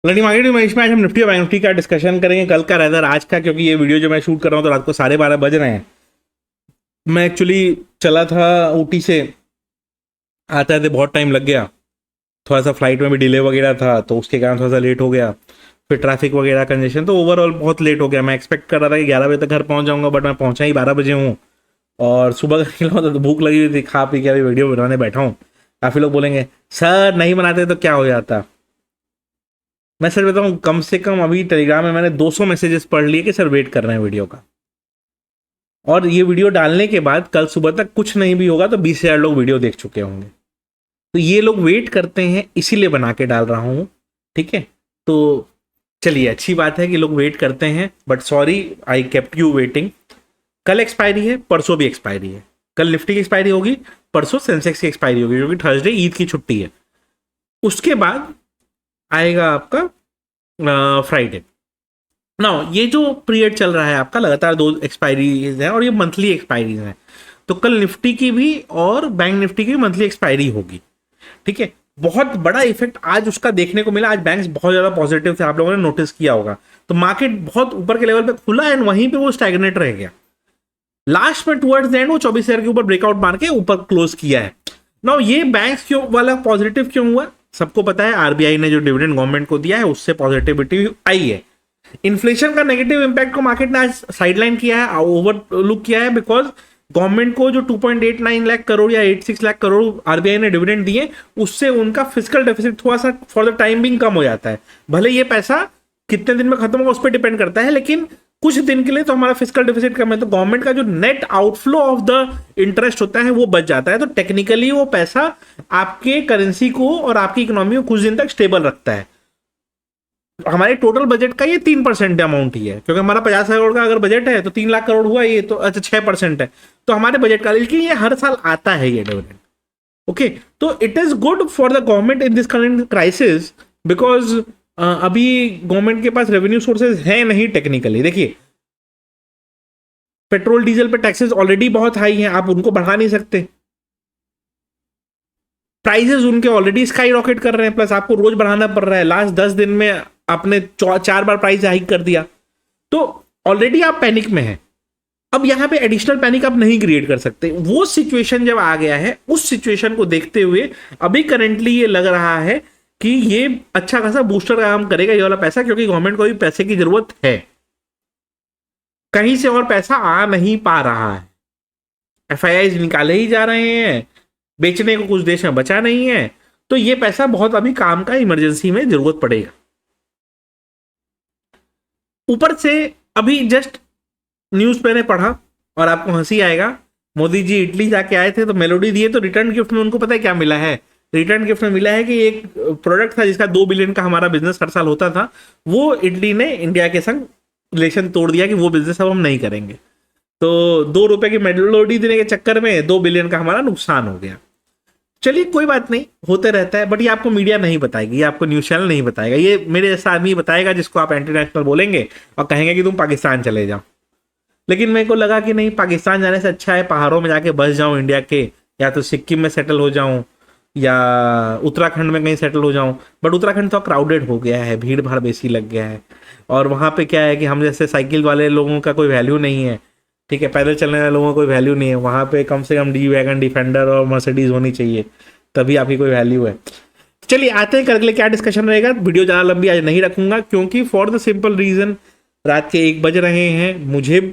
Learning market में आज हम निफ्टी और बैंक निफ्टी का डिस्कशन करेंगे, कल का रेदर आज का, क्योंकि ये वीडियो जो मैं शूट कर रहा हूँ तो रात को 12:30 बज रहे हैं। मैं एक्चुअली चला था ऊटी से, आते आते बहुत टाइम लग गया। थोड़ा सा फ्लाइट में भी डिले वगैरह था तो उसके कारण थोड़ा सा लेट हो गया। फिर ट्रैफिक वगैरह कंजेशन, तो ओवरऑल बहुत लेट हो गया। मैं एक्सपेक्ट कर रहा था कि 11 बजे तक घर पहुंच जाऊंगा, बट मैं पहुंचा ही 12 बजे हूँ। और सुबह का निकला था तो भूख लगी हुई थी, खा पी के अभी वीडियो बनाने बैठा हूँ। काफ़ी लोग बोलेंगे सर नहीं बनाते तो क्या हो जाता। मैं सर बताऊँ, कम से कम अभी टेलीग्राम में मैंने 200 मैसेजेस पढ़ लिए कि सर वेट कर रहे हैं वीडियो का। और ये वीडियो डालने के बाद कल सुबह तक कुछ नहीं भी होगा तो 20,000 लोग वीडियो देख चुके होंगे। तो ये लोग वेट करते हैं, इसीलिए बना के डाल रहा हूँ। ठीक है, तो चलिए अच्छी बात है कि लोग वेट करते हैं, but sorry I kept you waiting. कल एक्सपायरी है, परसों भी एक्सपायरी है। कल निफ्टी की एक्सपायरी होगी, परसों सेंसेक्स की एक्सपायरी होगी, क्योंकि थर्सडे ईद की छुट्टी है। उसके बाद आएगा आपका फ्राइडे। ना ये जो पीरियड चल रहा है आपका, लगातार 2 एक्सपायरीज हैं और ये मंथली एक्सपायरीज हैं। तो कल निफ्टी की भी और बैंक निफ्टी की भी मंथली एक्सपायरी होगी। ठीक है, बहुत बड़ा इफेक्ट आज उसका देखने को मिला। आज बैंक्स बहुत ज्यादा पॉजिटिव थे, आप लोगों ने नोटिस किया होगा। तो मार्केट बहुत ऊपर के लेवल पे खुला एंड वहीं पे वो स्टैग्नेट रह गया। लास्ट में टुवर्ड्स द एंड वो 24,000 के ऊपर ब्रेकआउट मार के ऊपर क्लोज किया है। नाउ ये बैंक्स क्यों वाला पॉजिटिव क्यों हुआ, सबको पता है। आरबीआई ने जो डिविडेंड गवर्नमेंट को दिया है उससे पॉजिटिविटी आई है। इन्फ्लेशन का नेगेटिव इंपैक्ट को मार्केट ने आज साइडलाइन किया है, ओवरलुक किया है, बिकॉज गवर्नमेंट को जो 2.89 लाख करोड़ या 86 लाख करोड़ आरबीआई ने डिविडेंड दिए, उससे उनका फिजिकल डेफिसिट थोड़ा सा फॉर द टाइम बिंग कम हो जाता है। भले ये पैसा कितने दिन में खत्म होगा उस पर डिपेंड करता है, लेकिन कुछ दिन के लिए तो हमारा फिजिकल डेफिसिट कम है, तो गवर्नमेंट का जो net outflow of the interest होता है वो बच जाता है। तो टेक्निकली वो पैसा आपके करेंसी को और आपकी इकोनॉमी को कुछ दिन तक स्टेबल रखता है। हमारे टोटल बजट का ये 3% अमाउंट ही है, क्योंकि हमारा 50 करोड़ का अगर बजट है तो 3 लाख करोड़ हुआ, ये तो अच्छा 6% है तो हमारे बजट का। लेकिन ये हर साल आता है ये डिविडेंड। ओके, तो it is good for the government in this current crisis, because अभी गवर्नमेंट के पास रेवेन्यू सोर्सेज है नहीं टेक्निकली। देखिए, पेट्रोल डीजल पे टैक्सेस ऑलरेडी बहुत हाई हैं, आप उनको बढ़ा नहीं सकते। प्राइसेस उनके ऑलरेडी स्काई रॉकेट कर रहे हैं, प्लस आपको रोज बढ़ाना पड़ रहा है। लास्ट 10 दिन में आपने 4 बार प्राइस हाइक कर दिया, तो ऑलरेडी आप पैनिक में हैं। अब यहां पे एडिशनल पैनिक आप नहीं क्रिएट कर सकते। वो सिचुएशन जब आ गया है, उस सिचुएशन को देखते हुए अभी करेंटली ये लग रहा है कि ये अच्छा खासा बूस्टर का काम करेगा ये वाला पैसा, क्योंकि गवर्नमेंट को भी पैसे की जरूरत है। कहीं से और पैसा आ नहीं पा रहा है, एफआईआई निकाले ही जा रहे हैं, बेचने को कुछ देश में बचा नहीं है। तो ये पैसा बहुत अभी काम का, इमरजेंसी में जरूरत पड़ेगा। ऊपर से अभी जस्ट न्यूज मैंने पढ़ा और आपको हंसी आएगा, मोदी जी इटली जाके आए थे तो मेलोडी दिए, तो रिटर्न गिफ्ट में उनको पता है क्या मिला है? रिटर्न गिफ्ट में मिला है कि एक प्रोडक्ट था जिसका 2 बिलियन का हमारा बिजनेस हर साल होता था, वो इटली ने इंडिया के संग रिलेशन तोड़ दिया कि वो बिजनेस अब हम नहीं करेंगे। तो 2 रुपए की मेलोडी देने के चक्कर में 2 बिलियन का हमारा नुकसान हो गया। चलिए कोई बात नहीं, होते रहता है, बट ये आपको मीडिया नहीं बताएगी, ये आपको न्यूज चैनल नहीं बताएगा, ये मेरे जैसा आदमी बताएगा जिसको आप इंटरनेशनल बोलेंगे और कहेंगे कि तुम पाकिस्तान चले जाओ। लेकिन मेरे को लगा कि नहीं, पाकिस्तान जाने से अच्छा है पहाड़ों में जाके बस जाऊं इंडिया के, या तो सिक्किम में सेटल हो जाऊं या उत्तराखंड में कहीं सेटल हो जाऊं। बट उत्तराखंड तो क्राउडेड हो गया है, भीड़ भाड़ बेसी लग गया है, और वहाँ पे क्या है कि हम जैसे साइकिल वाले लोगों का कोई वैल्यू नहीं है। ठीक है, पैदल चलने वाले लोगों का कोई वैल्यू नहीं है वहाँ पे। कम से कम डी वैगन, डिफेंडर और मर्सिडीज होनी चाहिए, तभी आपकी कोई वैल्यू है। चलिए आते हैं, करके क्या डिस्कशन रहेगा। वीडियो ज़्यादा लंबी आज नहीं रखूंगा, क्योंकि फॉर द सिंपल रीजन रात के 1 बज रहे हैं,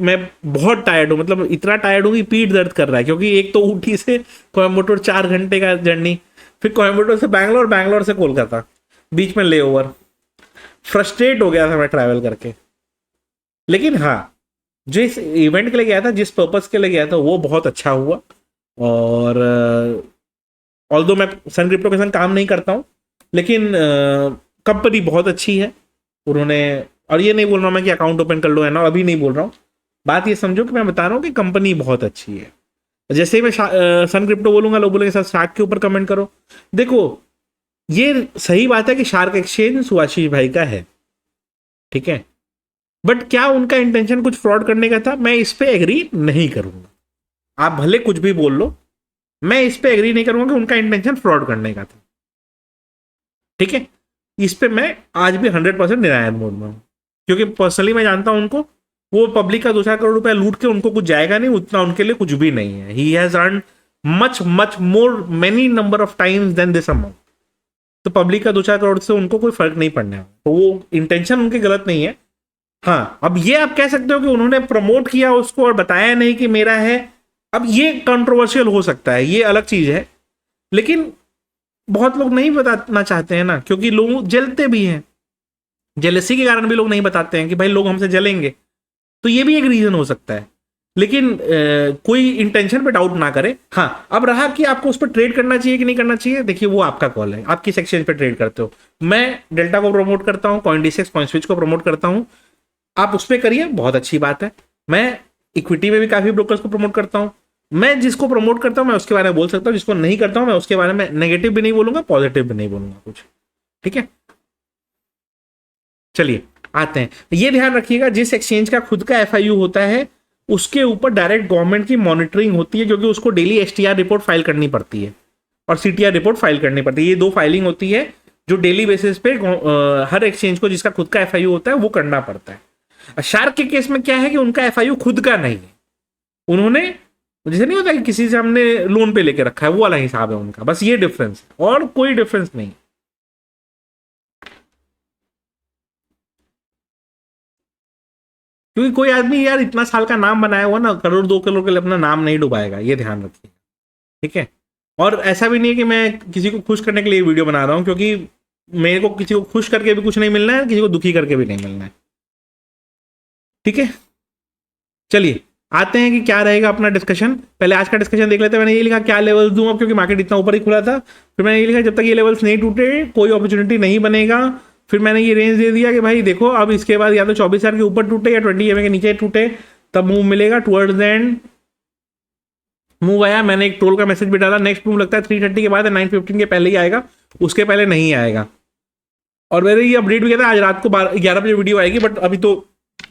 मैं बहुत टायर्ड हूँ, मतलब इतना टायर्ड हूँ कि पीठ दर्द कर रहा है। क्योंकि एक तो ऊटी से कोयम्बटूर 4 घंटे का जर्नी, फिर कोयम्बटूर से बैंगलोर, बैंगलोर से कोलकाता, बीच में ले ओवर। फ्रस्ट्रेट हो गया था मैं ट्रैवल करके। लेकिन हाँ, जो इस इवेंट के लिए गया था, जिस पर्पस के लिए गया था, वो बहुत अच्छा हुआ। और ऑल्दो मैं सन क्रिप्टो के संग काम नहीं करता हूँ, लेकिन कंपनी बहुत अच्छी है उन्होंने। और ये नहीं बोल रहा हूँ मैं कि अकाउंट ओपन कर लो है ना, अभी नहीं बोल रहा हूँ। बात ये समझो कि मैं बता रहा हूँ कि कंपनी बहुत अच्छी है। जैसे ही मैं सन क्रिप्टो बोलूंगा, लोग बोलेंगे सर शार्क के ऊपर कमेंट करो। देखो, ये सही बात है कि शार्क एक्सचेंज सुभाषिस भाई का है, ठीक है, बट क्या उनका इंटेंशन कुछ फ्रॉड करने का था? मैं इस पे एग्री नहीं करूंगा। आप भले कुछ भी बोल लो, मैं इस पे एग्री नहीं करूंगा कि उनका इंटेंशन फ्रॉड करने का था। ठीक है, इस पे मैं आज भी 100% डिनायर मोड में हूँ, क्योंकि पर्सनली मैं जानता हूँ उनको, वो पब्लिक का 2-4 करोड़ रुपया लूट के उनको कुछ जाएगा नहीं, उतना उनके लिए कुछ भी नहीं है। He has earn much much more many number of times than this amount. तो पब्लिक का 2-4 करोड़ से उनको कोई फर्क नहीं पड़ने वाला, तो वो इंटेंशन उनकी गलत नहीं है। हाँ, अब ये आप कह सकते हो कि उन्होंने प्रमोट किया उसको और बताया नहीं कि मेरा है, अब ये कंट्रोवर्शियल हो सकता है, ये अलग चीज है। लेकिन बहुत लोग नहीं बताना चाहते हैं ना, क्योंकि लोग जलते भी हैं, जेलसी के कारण भी लोग नहीं बताते हैं कि भाई लोग हमसे जलेंगे, तो ये भी एक रीजन हो सकता है। लेकिन कोई इंटेंशन पे डाउट ना करे। हाँ, अब रहा कि आपको उस पर ट्रेड करना चाहिए कि नहीं करना चाहिए, देखिए वो आपका कॉल है, आप किस एक्सचेंज पे ट्रेड करते हो। मैं डेल्टा को प्रमोट करता हूँ, CoinDCX CoinSwitch को प्रमोट करता हूँ, आप उस पर करिए, बहुत अच्छी बात है। मैं इक्विटी में भी काफी ब्रोकर्स को प्रमोट करता हूँ। मैं जिसको प्रमोट करता हूँ मैं उसके बारे में बोल सकता हूँ, जिसको नहीं करता हूँ मैं उसके बारे में नेगेटिव भी नहीं बोलूंगा, पॉजिटिव भी नहीं बोलूंगा कुछ, ठीक है। चलिए आते हैं, ये ध्यान रखिएगा, जिस एक्सचेंज का खुद का FIU होता है उसके ऊपर डायरेक्ट गवर्नमेंट की मॉनिटरिंग होती है, क्योंकि उसको डेली STR रिपोर्ट फाइल करनी पड़ती है और CTR रिपोर्ट फाइल करनी पड़ती है। ये 2 फाइलिंग होती है जो डेली बेसिस पे हर एक्सचेंज को जिसका खुद का FIU होता है वो करना पड़ता है। शार्क के केस में क्या है कि उनका FIU खुद का नहीं है, उन्होंने, जैसे नहीं होता कि किसी से हमने लोन पे लेके रखा है, वो वाला हिसाब है उनका, बस ये डिफरेंस है और कोई डिफरेंस नहीं। क्योंकि कोई आदमी यार इतना साल का नाम बनाया हुआ ना, 1-2 करोड़ के लिए अपना नाम नहीं डुबाएगा, ये ध्यान रखिए, ठीक है। और ऐसा भी नहीं है कि मैं किसी को खुश करने के लिए वीडियो बना रहा हूं, क्योंकि मेरे को किसी को खुश करके भी कुछ नहीं मिलना है, किसी को दुखी करके भी नहीं मिलना है, ठीक है। चलिए आते हैं कि क्या रहेगा अपना डिस्कशन। पहले आज का डिस्कशन देख लेते हैं। मैंने ये लिखा क्या लेवल्स दूं अब, क्योंकि मार्केट इतना ऊपर ही खुला था। फिर मैंने ये लिखा जब तक ये लेवल्स नहीं टूटे कोई अपॉर्चुनिटी नहीं बनेगा। फिर मैंने ये रेंज दे दिया कि भाई देखो अब इसके बाद या तो 24,000 के ऊपर टूटे या 20 EMA के नीचे टूटे, तब मूव मिलेगा। टुवर्ड्स द एंड मूव आया, मैंने एक ट्रोल का मैसेज भी डाला, नेक्स्ट मूव लगता है 330 के बाद 9:15 के पहले ही आएगा, उसके पहले नहीं आएगा। और मैंने ये अपडेट भी किया था, आज रात को 11 बजे वीडियो आएगी, बट अभी तो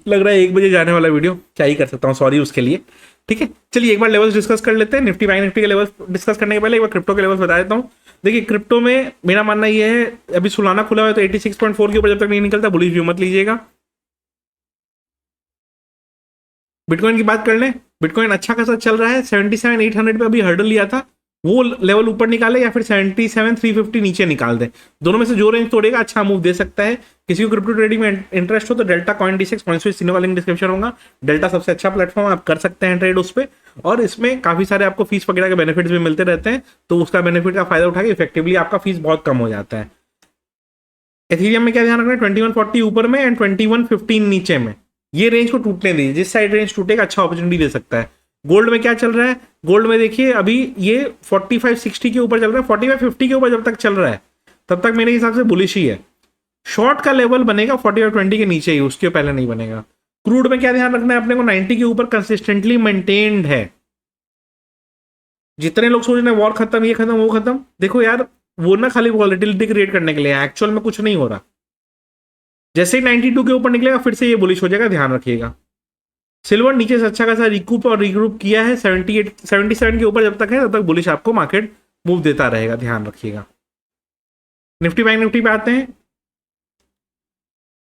लग रहा है 1 बजे जाने वाला वीडियो, क्या ही कर सकता हूँ, सॉरी उसके लिए, ठीक है। चलिए एक बार लेवल्स डिस्कस कर लेते हैं। निफ्टी बैंक निफ्टी के लेवल्स डिस्कस करने के पहले एक बार क्रिप्टो के लेवल्स बता देता हूँ। देखिए क्रिप्टो में मेरा मानना ये है, अभी सुलाना खुला हुआ है तो 86.4 के ऊपर जब तक नहीं निकलता बुलिश व्यू मत लीजिएगा। बिटकॉइन की बात कर लें, बिटकॉइन अच्छा खासा चल रहा है, 77,800 पे अभी हर्डल लिया था, वो लेवल ऊपर निकाले या फिर 77,350 नीचे निकाल दे, दोनों में से जो रेंज तोड़ेगा अच्छा मूव दे सकता है। किसी को क्रिप्टो ट्रेडिंग में इंटरेस्ट हो तो डेल्टा CoinDCX CoinSwitch तीनों का लिंक डिस्क्रिप्शन होगा। डेल्टा सबसे अच्छा प्लेटफॉर्म, आप कर सकते हैं ट्रेड उस पर, और इसमें काफी सारे आपको फीस वगैरह के बेनिफिट्स भी मिलते रहते हैं, तो उसका बेनिफिट का फायदा उठा के इफेक्टिवली आपका फीस बहुत कम हो जाता है। एथीरियम में क्या ध्यान रखना है, 2140 ऊपर में एंड 2115 नीचे में, ये रेंज को टूटने दीजिए, जिस साइड रेंज टूटेगा अच्छा अपॉर्चुनिटी दे सकता है। गोल्ड में क्या चल रहा है, गोल्ड में देखिए अभी ये 4560 के ऊपर चल रहा है, 4550 के ऊपर जब तक चल रहा है तब तक मेरे हिसाब से बुलिश ही है। शॉर्ट का लेवल बनेगा 4520 के नीचे ही, उसके पहले नहीं बनेगा। क्रूड में क्या ध्यान रखना है अपने को, 90 के ऊपर कंसिस्टेंटली मेंटेन्ड है। जितने लोग सोच रहे हैं वॉर खत्म, ये खत्म, वो खत्म, देखो यार वो ना खाली वॉलेटिलिटी क्रिएट करने के लिए, एक्चुअल में कुछ नहीं हो रहा। जैसे ही 92 के ऊपर निकलेगा फिर से ये बुलिश हो जाएगा, ध्यान रखिएगा। सिल्वर नीचे से अच्छा खासा रिकूप और रिग्रुप किया है, 77 के ऊपर जब तक है तब तक बुलिश आपको मार्केट मूव देता रहेगा, ध्यान रखिएगा। निफ्टी बैंक निफ्टी पे आते हैं,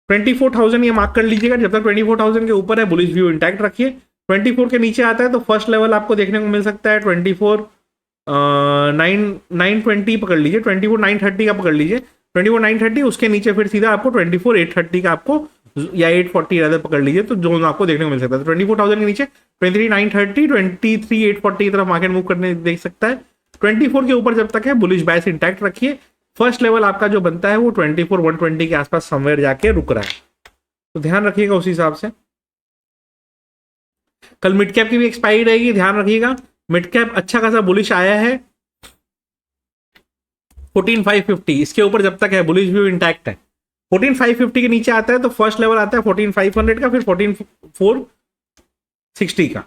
24,000 ये मार्क कर लीजिएगा, जब तक 24,000 के ऊपर है बुलिश व्यू इंटैक्ट रखिए। 24 के नीचे आता है तो फर्स्ट लेवल आपको देखने को मिल सकता है 920 पकड़ लीजिए, 24,930 का पकड़ लीजिए, 24,930, उसके नीचे फिर सीधा आपको 24,830 का आपको या 840 रादर पकड़ लीजिए, तो जो आपको देखने को मिल सकता है। 24,000 के नीचे 23,930, 23,840 की तरफ मार्केट मूव करने देख सकता है। 24 के ऊपर जब तक है बुलिश बायस इंटैक्ट रखिए। फर्स्ट लेवल आपका जो बनता है वो 24,120 के आसपास समवेयर जाके रुक रहा है, तो ध्यान रखिएगा उस हिसाब से। कल मिड कैप की भी एक्सपायरी रहेगी, ध्यान रखिएगा। मिड कैप अच्छा खासा बुलिश आया है 14,550, इसके ऊपर जब तक है बुलिश व्यू इंटैक्ट है। 14,550 के नीचे आता है तो फर्स्ट लेवल आता है 14,500 का, फिर 14,460 का।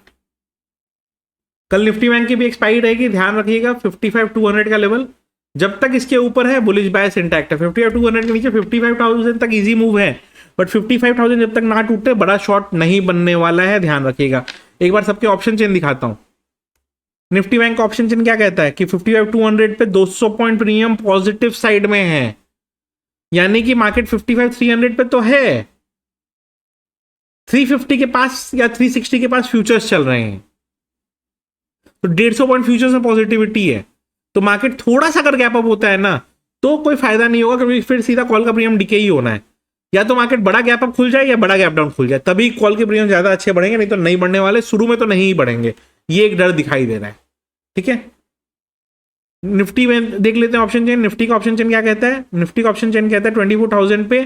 कल निफ्टी बैंक की भी एक्सपायरी रहेगी, ध्यान रखिएगा। 55,200 का लेवल जब तक इसके ऊपर है बुलिश बायस इंटैक्ट है। 55,200 के नीचे 55,000 तक इजी मूव है, बट 55,000 जब तक ना टूटे बड़ा शॉर्ट नहीं बनने वाला है, ध्यान रखिएगा। एक बार सबके ऑप्शन चेन दिखाता हूं। निफ्टी बैंक का ऑप्शन चेन क्या कहता है कि 55,200 पे 200 पॉइंट प्रीमियम पॉजिटिव साइड में है, यानी कि मार्केट 55-300 पे तो है, 350 के पास या 360 के पास फ्यूचर्स चल रहे हैं, तो 150 पॉइंट फ्यूचर्स में पॉजिटिविटी है। तो मार्केट थोड़ा सा अगर गैप अप होता है ना तो कोई फायदा नहीं होगा, क्योंकि फिर सीधा कॉल का प्रीमियम डीके ही होना है। या तो मार्केट बड़ा गैप अप खुल जाए या बड़ा गैप डाउन खुल जाए, तभी कॉल के प्रीमियम ज्यादा अच्छे बढ़ेंगे, नहीं तो नहीं बढ़ने वाले, शुरू में तो नहीं ही बढ़ेंगे, ये एक डर दिखाई दे रहा है। ठीक है, निफ्टी में देख लेते हैं ऑप्शन चेन। निफ्टी का ऑप्शन चेन क्या कहता है? निफ्टी का ऑप्शन चेन कहता है 24,000 पे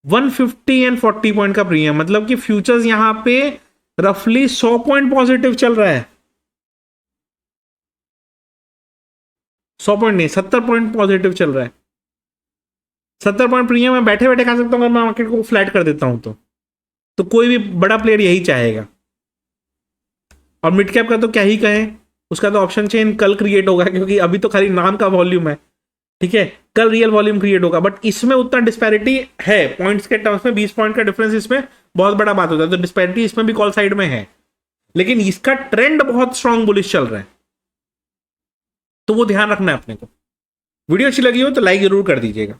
150 एंड 40 पॉइंट का प्रीमियम, मतलब कि फ्यूचर्स यहां पे रफली 100 पॉइंट पॉजिटिव चल रहा है, 100 पॉइंट नहीं 70 पॉइंट पॉजिटिव चल रहा है। 70 पॉइंट प्रीमियम मैं बैठे बैठे खा सकता हूं अगर मैं मार्केट को फ्लैट कर देता हूं तो कोई भी बड़ा प्लेयर यही चाहेगा। और मिड कैप का तो क्या ही कहें, उसका तो ऑप्शन चेन कल क्रिएट होगा, क्योंकि अभी तो खाली नाम का वॉल्यूम है। ठीक है, कल रियल वॉल्यूम क्रिएट होगा, बट इसमें उतना डिस्पैरिटी है पॉइंट्स के टर्म्स में, 20 पॉइंट का डिफरेंस इसमें बहुत बड़ा बात होता है, तो डिस्पैरिटी इसमें भी कॉल साइड में है, लेकिन इसका ट्रेंड बहुत स्ट्रॉन्ग बुलिश चल रहा है, तो वो ध्यान रखना है अपने को। वीडियो अच्छी लगी हो तो लाइक जरूर कर दीजिएगा।